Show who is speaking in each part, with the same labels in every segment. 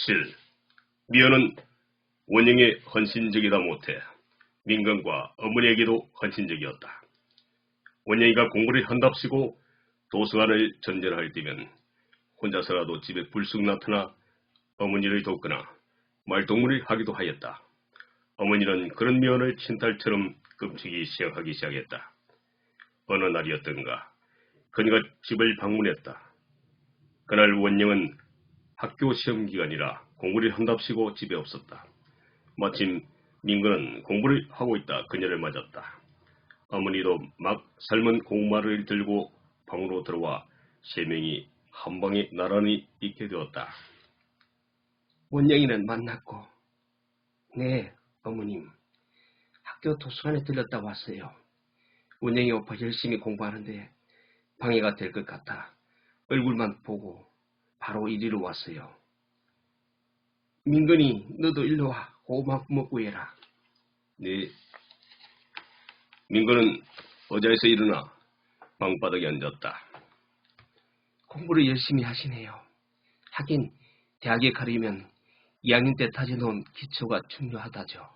Speaker 1: 7. 미연은 원영에 헌신적이다 못해 민건과 어머니에게도 헌신적이었다. 원영이가 공부를 한답시고 도서관을 전전할 때면 혼자서라도 집에 불쑥 나타나 어머니를 돕거나 말동무를 하기도 하였다. 어머니는 그런 미연을 친딸처럼 끔찍이 시행하기 시작했다. 어느 날이었던가 그녀가 집을 방문했다. 그날 원영은 학교 시험 기간이라 공부를 한답시고 집에 없었다. 마침 민건은 공부를 하고 있다 그녀를 맞았다. 어머니도 막 삶은 고구마를 들고 방으로 들어와 세 명이 한 방에 나란히 있게 되었다.
Speaker 2: 원영이는 만났고, 네, 어머님. 학교 도서관에 들렸다 왔어요. 원영이 오빠 열심히 공부하는데 방해가 될 것 같아 얼굴만 보고 바로 이리로 왔어요. 민건이, 너도 일로 와. 고구마 먹고 해라.
Speaker 1: 네. 민건은 의자에서 일어나 방바닥에 앉았다.
Speaker 2: 공부를 열심히 하시네요. 하긴 대학에 가려면 2학년 때 다져놓은 기초가 중요하다죠.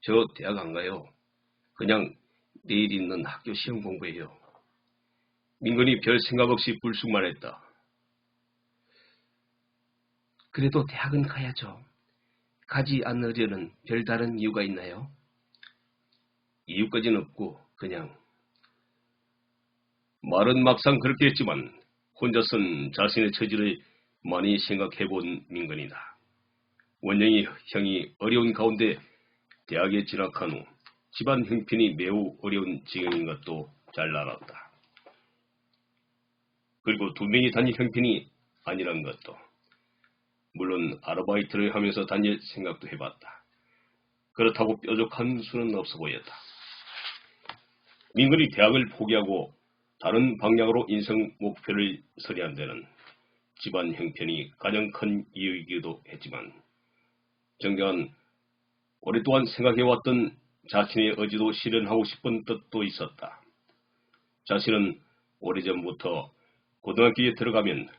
Speaker 1: 저 대학 안 가요. 그냥 내일 있는 학교 시험 공부해요. 민건이 별 생각 없이 불쑥 말했다.
Speaker 2: 그래도 대학은 가야죠. 가지 않으려는 별다른 이유가 있나요?
Speaker 1: 이유까지는 없고 그냥 말은 막상 그렇게 했지만 혼자선 자신의 처지를 많이 생각해본 민건이다. 원영이 형이 어려운 가운데 대학에 진학한 후 집안 형편이 매우 어려운 지경인 것도 잘 알았다. 그리고 두 명이 다닐 형편이 아니란 것도. 물론 아르바이트를 하면서 다닐 생각도 해봤다. 그렇다고 뾰족한 수는 없어 보였다. 민건이 대학을 포기하고 다른 방향으로 인생 목표를 설의한 데는 집안 형편이 가장 큰 이유이기도 했지만 정경은 오랫동안 생각해왔던 자신의 의지도 실현하고 싶은 뜻도 있었다. 자신은 오래전부터 고등학교에 들어가면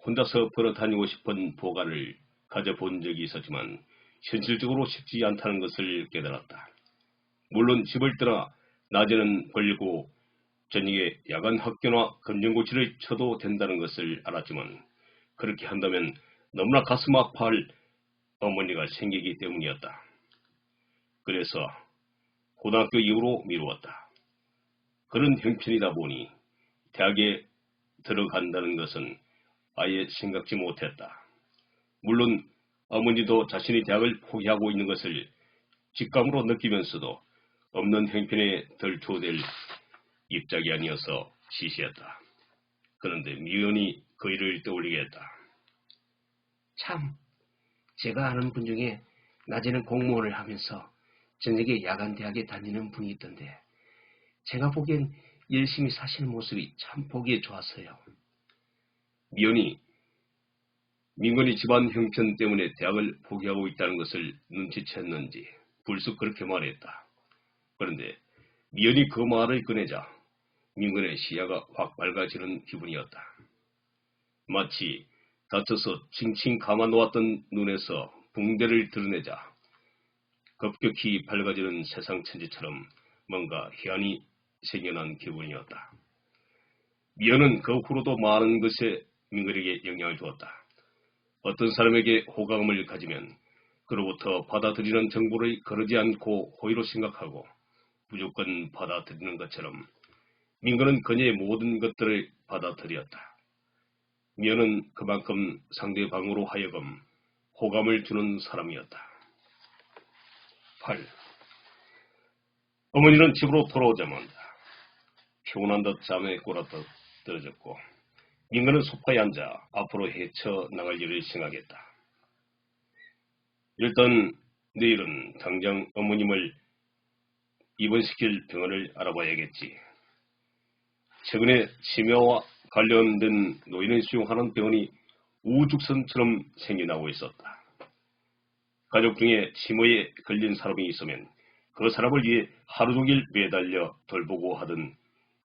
Speaker 1: 혼자서 걸어 다니고 싶은 보가를 가져본 적이 있었지만 현실적으로 쉽지 않다는 것을 깨달았다. 물론 집을 떠나 낮에는 벌고 저녁에 야간 학교나 검정고시를 쳐도 된다는 것을 알았지만 그렇게 한다면 너무나 가슴 아파할 어머니가 생기기 때문이었다. 그래서 고등학교 이후로 미루었다. 그런 형편이다 보니 대학에 들어간다는 것은 아예 생각지 못했다. 물론 어머니도 자신이 대학을 포기하고 있는 것을 직감으로 느끼면서도 없는 형편에 덜초될 입장이 아니어서 시시했다. 그런데 미연이 그 일을 떠올리게 했다.
Speaker 2: 참, 제가 아는 분 중에 낮에는 공무원을 하면서 저녁에 야간 대학에 다니는 분이 있던데 제가 보기엔 열심히 사시는 모습이 참 보기에 좋았어요.
Speaker 1: 미연이 민건이 집안 형편 때문에 대학을 포기하고 있다는 것을 눈치챘는지 불쑥 그렇게 말했다. 그런데 미연이 그 말을 꺼내자 민건의 시야가 확 밝아지는 기분이었다. 마치 다쳐서 칭칭 감아놓았던 눈에서 붕대를 드러내자 급격히 밝아지는 세상 천지처럼 뭔가 희한이 생겨난 기분이었다. 미연은 그 후로도 많은 것에 민건에게 영향을 주었다. 어떤 사람에게 호감을 가지면 그로부터 받아들이는 정보를 거르지 않고 호의로 생각하고 무조건 받아들이는 것처럼 민건은 그녀의 모든 것들을 받아들였다. 미연은 그만큼 상대방으로 하여금 호감을 주는 사람이었다. 8. 어머니는 집으로 돌아오자마자 피곤한 듯 잠에 꼬라떨어졌고 민건은 소파에 앉아 앞으로 헤쳐나갈 일을 생각했다. 일단 내일은 당장 어머님을 입원시킬 병원을 알아봐야겠지. 최근에 치매와 관련된 노인을 수용하는 병원이 우죽선처럼 생겨나고 있었다. 가족 중에 치매에 걸린 사람이 있으면 그 사람을 위해 하루 종일 매달려 돌보고 하던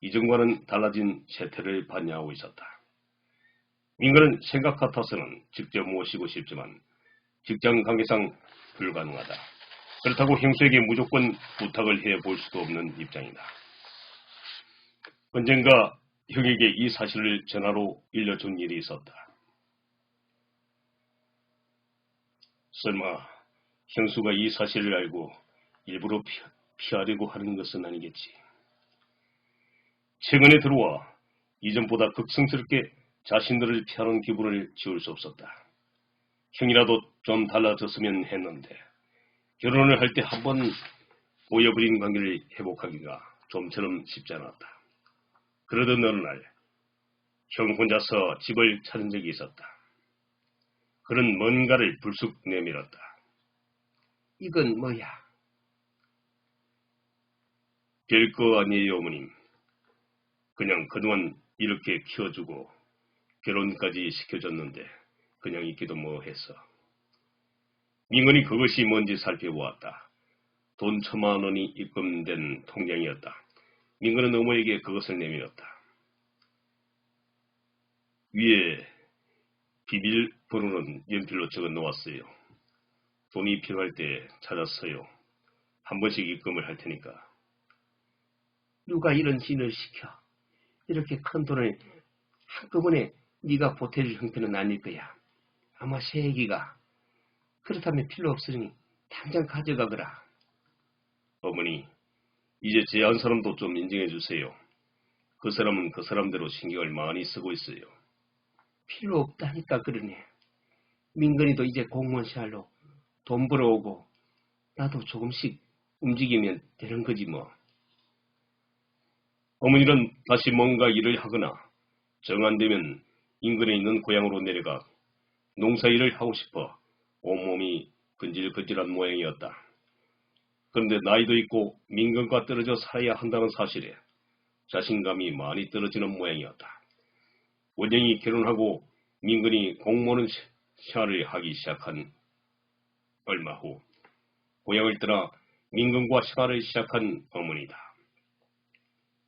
Speaker 1: 이전과는 달라진 세태를 반영하고 있었다. 민근은 생각 같아서는 직접 모시고 싶지만 직장 관계상 불가능하다. 그렇다고 형수에게 무조건 부탁을 해볼 수도 없는 입장이다. 언젠가 형에게 이 사실을 전화로 일러준 일이 있었다. 설마 형수가 이 사실을 알고 일부러 피하려고 하는 것은 아니겠지. 최근에 들어와 이전보다 극성스럽게 자신들을 피하는 기분을 지울 수 없었다. 형이라도 좀 달라졌으면 했는데 결혼을 할 때 한 번 보여버린 관계를 회복하기가 좀처럼 쉽지 않았다. 그러던 어느 날 형 혼자서 집을 찾은 적이 있었다. 그는 뭔가를 불쑥 내밀었다.
Speaker 2: 이건 뭐야?
Speaker 1: 별거 아니에요, 어머님. 그냥 그동안 이렇게 키워주고 결혼까지 시켜줬는데 그냥 있기도 뭐했어. 민건이 그것이 뭔지 살펴보았다. 돈 1,000만 원이 입금된 통장이었다. 민건은 어머니에게 그것을 내밀었다. 위에 비밀번호는 연필로 적어 놓았어요. 돈이 필요할 때 찾았어요. 한 번씩 입금을 할 테니까.
Speaker 2: 누가 이런 짓을 시켜? 이렇게 큰 돈을 한꺼번에 네가 보태줄 형편은 아닐 거야. 아마 새애기가. 그렇다면 필요 없으니 당장 가져가거라.
Speaker 1: 어머니, 이제 제 한 사람도 좀 인정해 주세요. 그 사람은 그 사람대로 신경을 많이 쓰고 있어요.
Speaker 2: 필요 없다니까 그러네. 민건이도 이제 공무원 생활로 돈 벌어오고 나도 조금씩 움직이면 되는 거지 뭐.
Speaker 1: 어머니는 다시 뭔가 일을 하거나 정 안 되면 인근에 있는 고향으로 내려가 농사일을 하고 싶어 온몸이 근질근질한 모양이었다. 그런데 나이도 있고 민근과 떨어져 살아야 한다는 사실에 자신감이 많이 떨어지는 모양이었다. 원영이 결혼하고 민근이 공무원 생활을 하기 시작한 얼마 후 고향을 떠나 민근과 생활을 시작한 어머니다.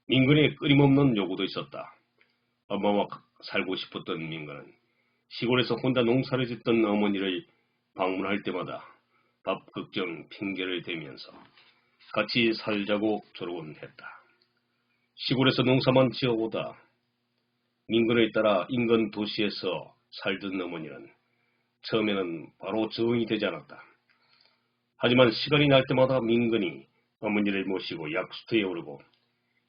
Speaker 1: 민근의 끊임없는 요구도 있었다. 엄마와 살고 싶었던 민근은 시골에서 혼자 농사를 짓던 어머니를 방문할 때마다 밥 걱정 핑계를 대면서 같이 살자고 조르곤 했다. 시골에서 농사만 지어오다 민근을 따라 인근 도시에서 살던 어머니는 처음에는 바로 적응이 되지 않았다. 하지만 시간이 날 때마다 민근이 어머니를 모시고 약수터에 오르고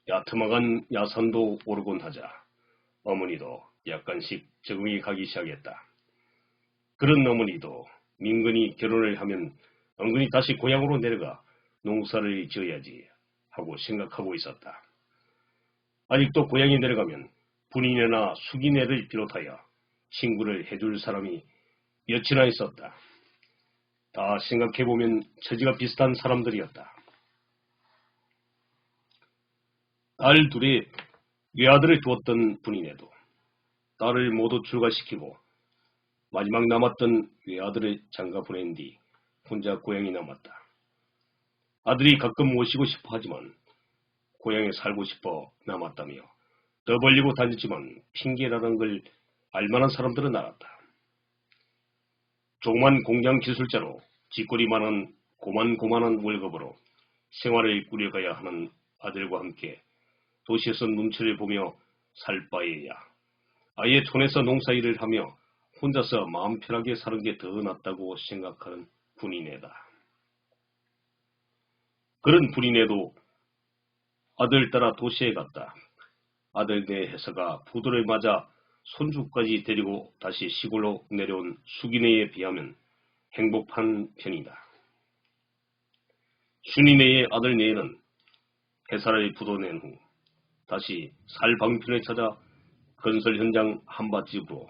Speaker 1: 야트막한 야산도 오르곤 하자 어머니도 약간씩 적응이 가기 시작했다. 그런 어머니도 민근이 결혼을 하면 은근히 다시 고향으로 내려가 농사를 지어야지 하고 생각하고 있었다. 아직도 고향에 내려가면 분이네나 숙이네를 비롯하여 친구를 해줄 사람이 몇이나 있었다. 다 생각해보면 처지가 비슷한 사람들이었다. 딸 둘의 외아들을 두었던 분이네도 딸을 모두 출가시키고 마지막 남았던 외아들을 장가 보낸 뒤 혼자 고향에 남았다. 아들이 가끔 모시고 싶어 하지만 고향에 살고 싶어 남았다며 더 벌리고 다녔지만 핑계라는 걸 알만한 사람들은 알았다. 조그만 공장 기술자로 쥐꼬리만한 고만고만한 월급으로 생활을 꾸려가야 하는 아들과 함께 도시에서 눈치를 보며 살 바에야 아예 촌에서 농사일을 하며 혼자서 마음 편하게 사는 게 더 낫다고 생각하는 분이네다. 그런 분이네도 아들 따라 도시에 갔다. 아들 내 해서가 부도를 맞아 손주까지 데리고 다시 시골로 내려온 숙이네에 비하면 행복한 편이다. 순이네의 아들 내에는 회사를 부도낸 후 다시 살 방편을 찾아 건설 현장 한밭집으로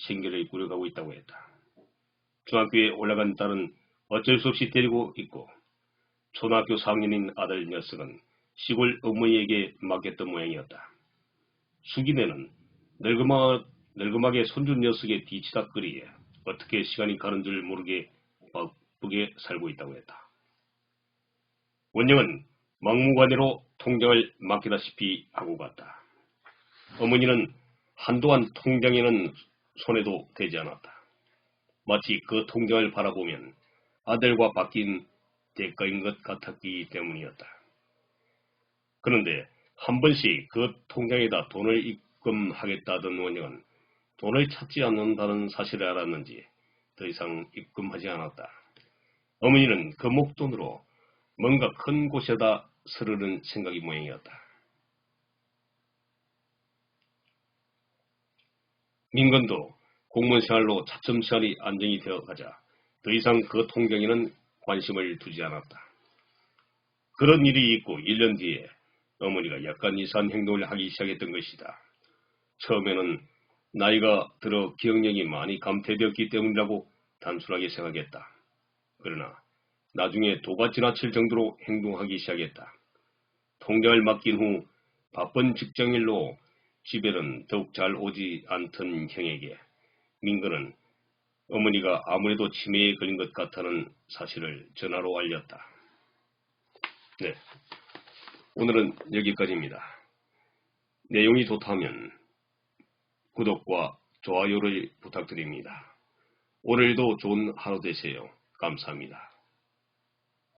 Speaker 1: 생계를 꾸려가고 있다고 했다. 중학교에 올라간 딸은 어쩔 수 없이 데리고 있고 초등학교 4학년인 아들 녀석은 시골 어머니에게 맡겼던 모양이었다. 숙이네는 늙음하게 손주 녀석의 뒤치다거리에 어떻게 시간이 가는 줄 모르게 바쁘게 살고 있다고 했다. 원영은 막무가내로 통장을 맡기다시피 하고 갔다. 어머니는 한동안 통장에는 손에도 대지 않았다. 마치 그 통장을 바라보면 아들과 바뀐 대가인 것 같았기 때문이었다. 그런데 한 번씩 그 통장에다 돈을 입금하겠다던 원영은 돈을 찾지 않는다는 사실을 알았는지 더 이상 입금하지 않았다. 어머니는 그 목돈으로 뭔가 큰 곳에다 서르는 생각이 모양이었다. 민건도 공무원 생활로 차츰차리 안정이 되어가자 더 이상 그 통장에는 관심을 두지 않았다. 그런 일이 있고 1년 뒤에 어머니가 약간 이상한 행동을 하기 시작했던 것이다. 처음에는 나이가 들어 기억력이 많이 감퇴되었기 때문이라고 단순하게 생각했다. 그러나 나중에 도가 지나칠 정도로 행동하기 시작했다. 통장을 맡긴 후 바쁜 직장일로 집에는 더욱 잘 오지 않던 형에게 민건은 어머니가 아무래도 치매에 걸린 것 같다는 사실을 전화로 알렸다. 네, 오늘은 여기까지입니다. 내용이 좋다면 구독과 좋아요를 부탁드립니다. 오늘도 좋은 하루 되세요. 감사합니다.